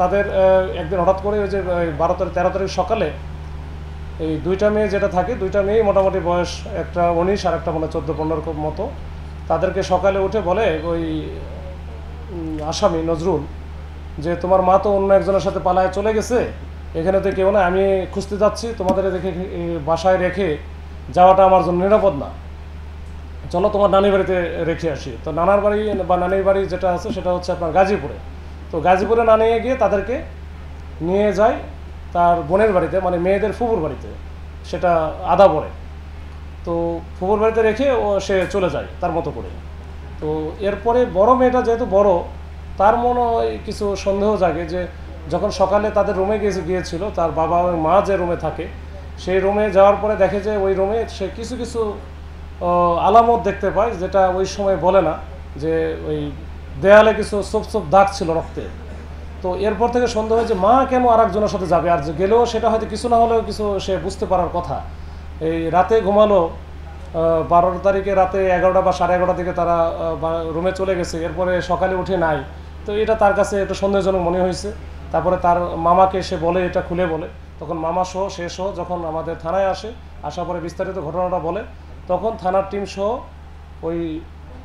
তাদের একদিন হঠাৎ করে ওই যে 12-13 তারিখ সকালে এই দুইটা মেয়ে যেটা থাকে, দুইটা মেয়েই মোটামুটি বয়স, একটা 19 আর একটা মানে 14-15 মতো। তাদেরকে সকালে উঠে বলে ওই আসামি নজরুল যে তোমার মা তো অন্য একজনের সাথে পালায় চলে গেছে, এখানে তো কেউ না, আমি খুঁজতে যাচ্ছি, তোমাদের দেখে বাসায় রেখে যাওয়াটা আমার জন্য নিরাপদ না, চলো তোমার নানির বাড়িতে রেখে আসি। তো নানার বাড়ি বা নানির বাড়ি যেটা আছে সেটা হচ্ছে আপনার গাজীপুরে। তো গাজীপুরে না নিয়ে গিয়ে তাদেরকে নিয়ে যায় তার বোনের বাড়িতে, মানে মেয়েদের ফুফুর বাড়িতে, সেটা আদা পড়ে। তো ফুফুর বাড়িতে রেখে সে চলে যায় তার মতো করে। তো এরপরে বড় মেয়েটা যেহেতু বড়, তার মনে হয় কিছু সন্দেহ জাগে যে যখন সকালে তাদের রুমে গিয়েছিল, তার বাবা এবং মা যে রুমে থাকে সেই রুমে যাওয়ার পরে দেখে যে ওই রুমে সে কিছু কিছু আলামত দেখতে পায়, যেটা ওই সময় বলে না, যে ওই দেয়ালে কিছু ছোপ ছোপ দাগ ছিল রক্তে। তো এরপর থেকে সন্দেহ হয় যে মা কেন আর একজনের সাথে যাবে, আর যে গেলেও সেটা হয়তো কিছু না হলেও কিছু সে বুঝতে পারার কথা। এই রাতে ঘুমালো, 12 তারিখে রাতে 11টা বা 11:30 দিকে তারা রুমে চলে গেছে, এরপরে সকালে উঠে নাই। তো এটা তার কাছে একটু সন্দেহজনক মনে হয়েছে। তারপরে তার মামাকে সে বলে, এটা খুলে বলে, তখন মামা সহ সে সহ যখন আমাদের থানায় আসে, আসার পরে বিস্তারিত ঘটনাটা বলে, তখন থানার টিম সহ ওই